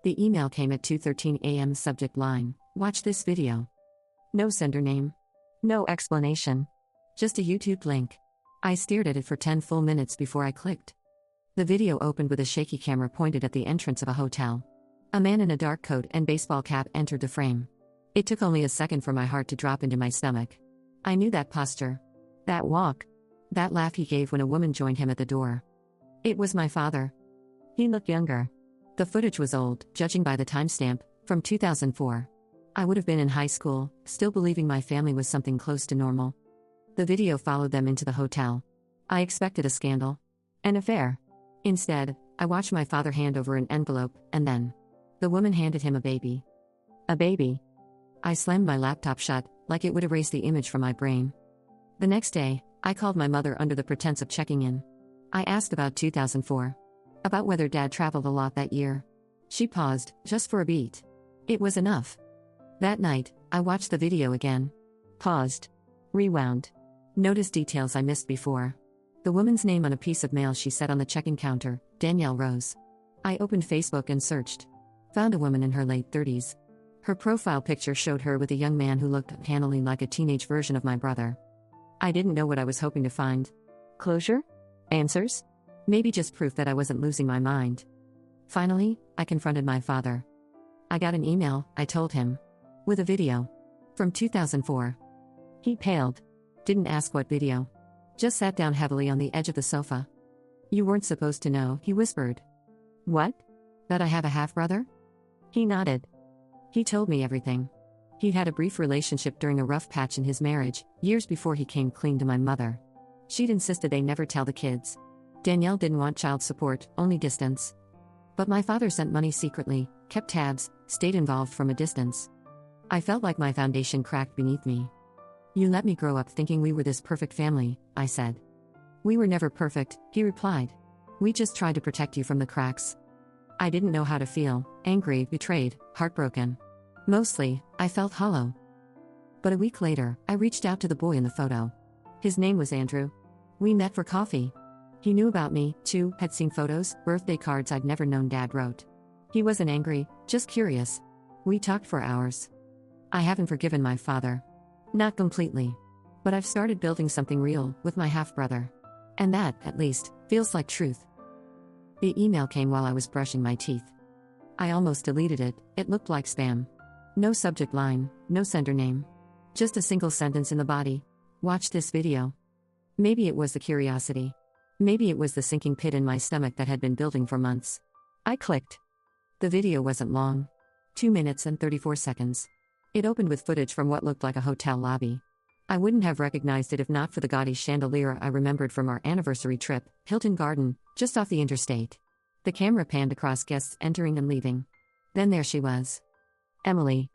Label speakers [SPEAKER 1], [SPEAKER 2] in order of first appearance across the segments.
[SPEAKER 1] The email came at 2:13 a.m. Subject line: watch this video. No sender name. No explanation. Just a YouTube link. I stared at it for 10 full minutes before I clicked. The video opened with a shaky camera pointed at the entrance of a hotel. A man in a dark coat and baseball cap entered the frame. It took only a second for my heart to drop into my stomach. I knew that posture. That walk. That laugh he gave when a woman joined him at the door. It was my father. He looked younger. The footage was old, judging by the timestamp, from 2004. I would have been in high school, still believing my family was something close to normal. The video followed them into the hotel. I expected a scandal. An affair. Instead, I watched my father hand over an envelope, and then the woman handed him a baby. A baby. I slammed my laptop shut, like it would erase the image from my brain. The next day, I called my mother under the pretense of checking in. I asked about 2004. About whether Dad traveled a lot that year. She paused, just for a beat. It was enough. That night, I watched the video again. Paused. Rewound. Noticed details I missed before. The woman's name on a piece of mail she set on the check-in counter, Danielle Rose. I opened Facebook and searched. Found a woman in her late 30s. Her profile picture showed her with a young man who looked uncannily like a teenage version of my brother. I didn't know what I was hoping to find. Closure? Answers? Maybe just proof that I wasn't losing my mind. Finally, I confronted my father. I got an email, I told him. With a video. From 2004. He paled. Didn't ask what video. Just sat down heavily on the edge of the sofa. You weren't supposed to know, he whispered. What? That I have a half-brother? He nodded. He told me everything. He'd had a brief relationship during a rough patch in his marriage, years before he came clean to my mother. She'd insisted they never tell the kids. Danielle didn't want child support, only distance. But my father sent money secretly, kept tabs, stayed involved from a distance. I felt like my foundation cracked beneath me. You let me grow up thinking we were this perfect family, I said. We were never perfect, he replied. We just tried to protect you from the cracks. I didn't know how to feel, angry, betrayed, heartbroken. Mostly, I felt hollow. But a week later, I reached out to the boy in the photo. His name was Andrew. We met for coffee. He knew about me, too, had seen photos, birthday cards I'd never known Dad wrote. He wasn't angry, just curious. We talked for hours. I haven't forgiven my father. Not completely. But I've started building something real, with my half-brother. And that, at least, feels like truth. The email came while I was brushing my teeth. I almost deleted it, it looked like spam. No subject line, no sender name. Just a single sentence in the body. Watch this video. Maybe it was the curiosity. Maybe it was the sinking pit in my stomach that had been building for months. I clicked. The video wasn't long. 2 minutes and 34 seconds. It opened with footage from what looked like a hotel lobby. I wouldn't have recognized it if not for the gaudy chandelier I remembered from our anniversary trip, Hilton Garden, just off the interstate. The camera panned across guests entering and leaving. Then there she was. Emily.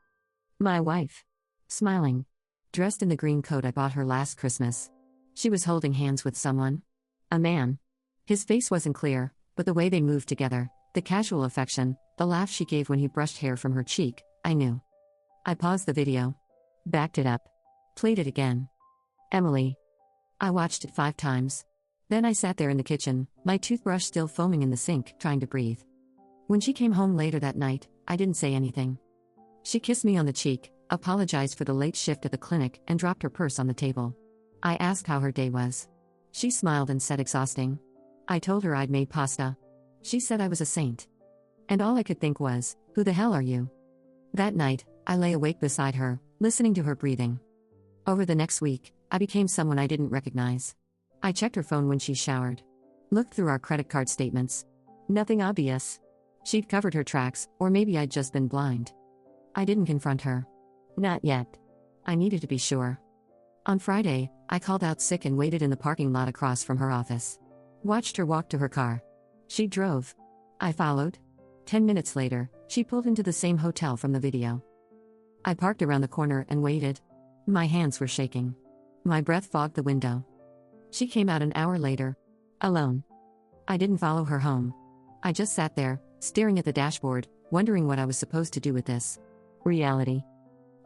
[SPEAKER 1] My wife. Smiling. Dressed in the green coat I bought her last Christmas. She was holding hands with someone. A man. His face wasn't clear, but the way they moved together, the casual affection, the laugh she gave when he brushed hair from her cheek, I knew. I paused the video. Backed it up. Played it again. Emily. I watched it 5 times. Then I sat there in the kitchen, my toothbrush still foaming in the sink, trying to breathe. When she came home later that night, I didn't say anything. She kissed me on the cheek, apologized for the late shift at the clinic, and dropped her purse on the table. I asked how her day was. She smiled and said exhausting. I told her I'd made pasta. She said I was a saint. And all I could think was, who the hell are you? That night, I lay awake beside her, listening to her breathing. Over the next week, I became someone I didn't recognize. I checked her phone when she showered. Looked through our credit card statements. Nothing obvious. She'd covered her tracks, or maybe I'd just been blind. I didn't confront her. Not yet. I needed to be sure. On Friday, I called out sick and waited in the parking lot across from her office. Watched her walk to her car. She drove. I followed. 10 minutes later, she pulled into the same hotel from the video. I parked around the corner and waited. My hands were shaking. My breath fogged the window. She came out an hour later. Alone. I didn't follow her home. I just sat there, staring at the dashboard, wondering what I was supposed to do with this. Reality.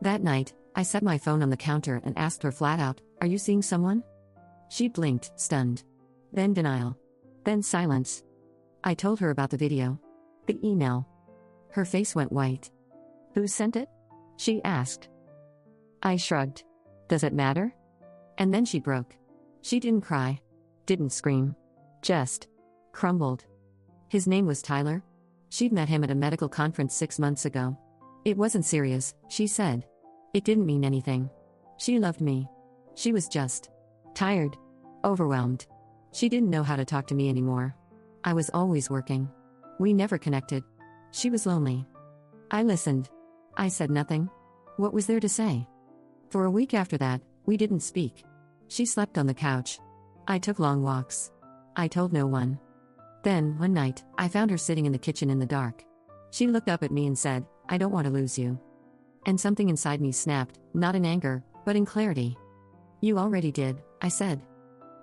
[SPEAKER 1] That night, I set my phone on the counter and asked her flat out, "Are you seeing someone?" She blinked, stunned. Then denial. Then silence. I told her about the video. The email. Her face went white. Who sent it? She asked. I shrugged. Does it matter? And then she broke. She didn't cry. Didn't scream. Just crumbled. His name was Tyler. She'd met him at a medical conference 6 months ago. It wasn't serious, she said. It didn't mean anything. She loved me. She was just tired. Overwhelmed. She didn't know how to talk to me anymore. I was always working. We never connected. She was lonely. I listened. I said nothing. What was there to say? For a week after that, we didn't speak. She slept on the couch. I took long walks. I told no one. Then, one night, I found her sitting in the kitchen in the dark. She looked up at me and said, I don't want to lose you. And something inside me snapped, not in anger, but in clarity. You already did, I said.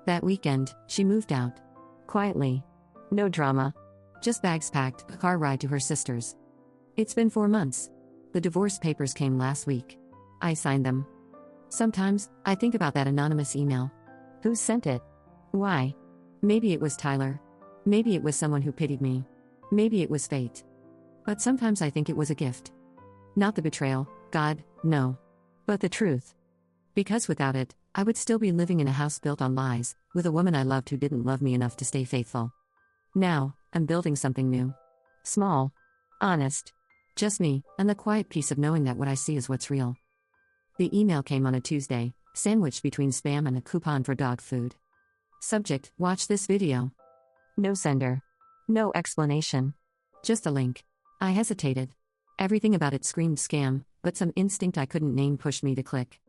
[SPEAKER 1] That weekend, she moved out. Quietly. No drama. Just bags packed, a car ride to her sister's. It's been 4 months. The divorce papers came last week. I signed them. Sometimes, I think about that anonymous email. Who sent it? Why? Maybe it was Tyler. Maybe it was someone who pitied me. Maybe it was fate. But sometimes I think it was a gift. Not the betrayal, God, no. But the truth. Because without it, I would still be living in a house built on lies, with a woman I loved who didn't love me enough to stay faithful. Now, I'm building something new. Small. Honest. Just me, and the quiet peace of knowing that what I see is what's real. The email came on a Tuesday, sandwiched between spam and a coupon for dog food. Subject, watch this video. No sender. No explanation. Just a link. I hesitated. Everything about it screamed scam, but some instinct I couldn't name pushed me to click.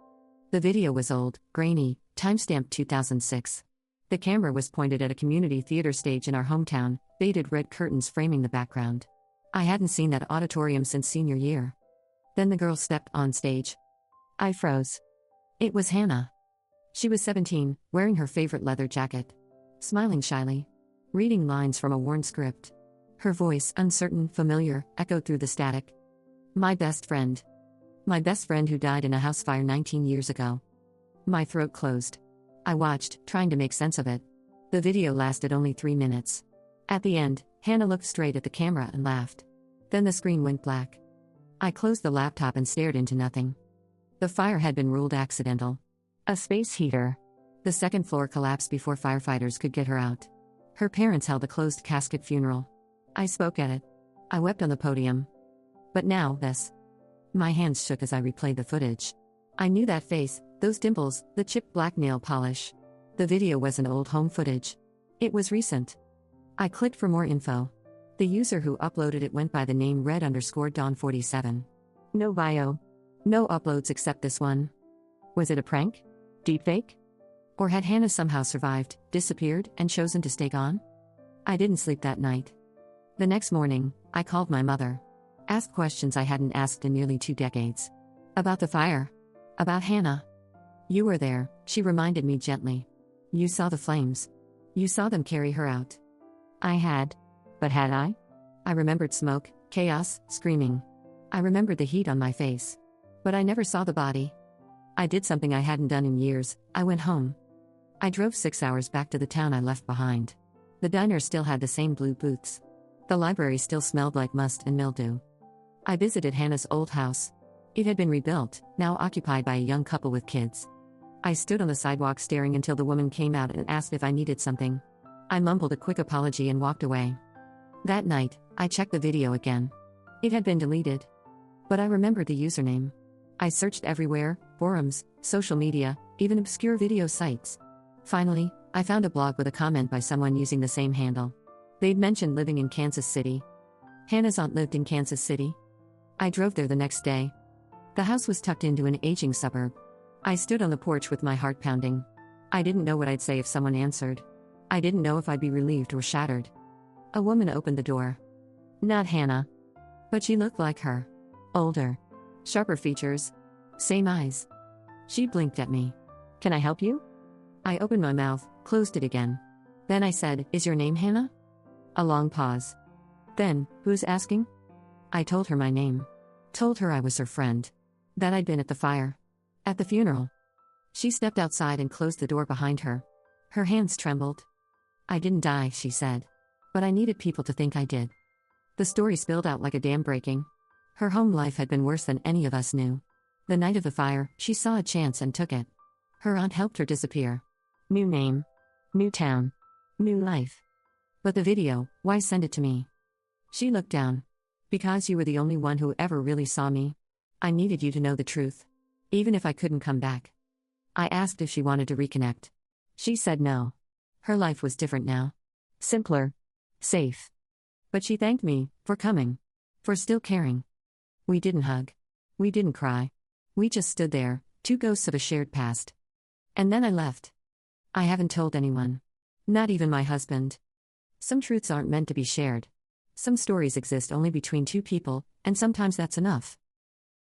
[SPEAKER 1] The video was old, grainy, timestamped 2006. The camera was pointed at a community theater stage in our hometown, faded red curtains framing the background. I hadn't seen that auditorium since senior year. Then the girl stepped on stage. I froze. It was Hannah. She was 17, wearing her favorite leather jacket. Smiling shyly. Reading lines from a worn script. Her voice, uncertain, familiar, echoed through the static. My best friend. My best friend who died in a house fire 19 years ago. My throat closed. I watched, trying to make sense of it. The video lasted only 3 minutes. At the end, Hannah looked straight at the camera and laughed. Then the screen went black. I closed the laptop and stared into nothing. The fire had been ruled accidental. A space heater. The second floor collapsed before firefighters could get her out. Her parents held a closed casket funeral. I spoke at it. I wept on the podium. But now, this. My hands shook as I replayed the footage. I knew that face, those dimples, the chipped black nail polish. The video wasn't old home footage. It was recent. I clicked for more info. The user who uploaded it went by the name red_dawn47. No bio. No uploads except this one. Was it a prank? Deepfake? Or had Hannah somehow survived, disappeared, and chosen to stay gone? I didn't sleep that night. The next morning, I called my mother. Asked questions I hadn't asked in nearly 2 decades. About the fire. About Hannah. You were there, she reminded me gently. You saw the flames. You saw them carry her out. I had. But had I? I remembered smoke, chaos, screaming. I remembered the heat on my face. But I never saw the body. I did something I hadn't done in years. I went home. I drove 6 hours back to the town I left behind. The diner still had the same blue booths. The library still smelled like must and mildew. I visited Hannah's old house. It had been rebuilt, now occupied by a young couple with kids. I stood on the sidewalk staring until the woman came out and asked if I needed something. I mumbled a quick apology and walked away. That night, I checked the video again. It had been deleted. But I remembered the username. I searched everywhere, forums, social media, even obscure video sites. Finally, I found a blog with a comment by someone using the same handle. They'd mentioned living in Kansas City. Hannah's aunt lived in Kansas City. I drove there the next day. The house was tucked into an aging suburb. I stood on the porch with my heart pounding. I didn't know what I'd say if someone answered. I didn't know if I'd be relieved or shattered. A woman opened the door. Not Hannah. But she looked like her. Older. Sharper features. Same eyes. She blinked at me. Can I help you? I opened my mouth, closed it again. Then I said, Is your name Hannah? A long pause. Then, who's asking? I told her my name. Told her I was her friend. That I'd been at the fire. At the funeral. She stepped outside and closed the door behind her. Her hands trembled. I didn't die, she said. But I needed people to think I did. The story spilled out like a dam breaking. Her home life had been worse than any of us knew. The night of the fire, she saw a chance and took it. Her aunt helped her disappear. New name. New town. New life. But the video, why send it to me? She looked down. Because you were the only one who ever really saw me. I needed you to know the truth. Even if I couldn't come back. I asked if she wanted to reconnect. She said no. Her life was different now. Simpler. Safe. But she thanked me for coming. For still caring. We didn't hug. We didn't cry. We just stood there, two ghosts of a shared past. And then I left. I haven't told anyone. Not even my husband. Some truths aren't meant to be shared. Some stories exist only between two people, and sometimes that's enough.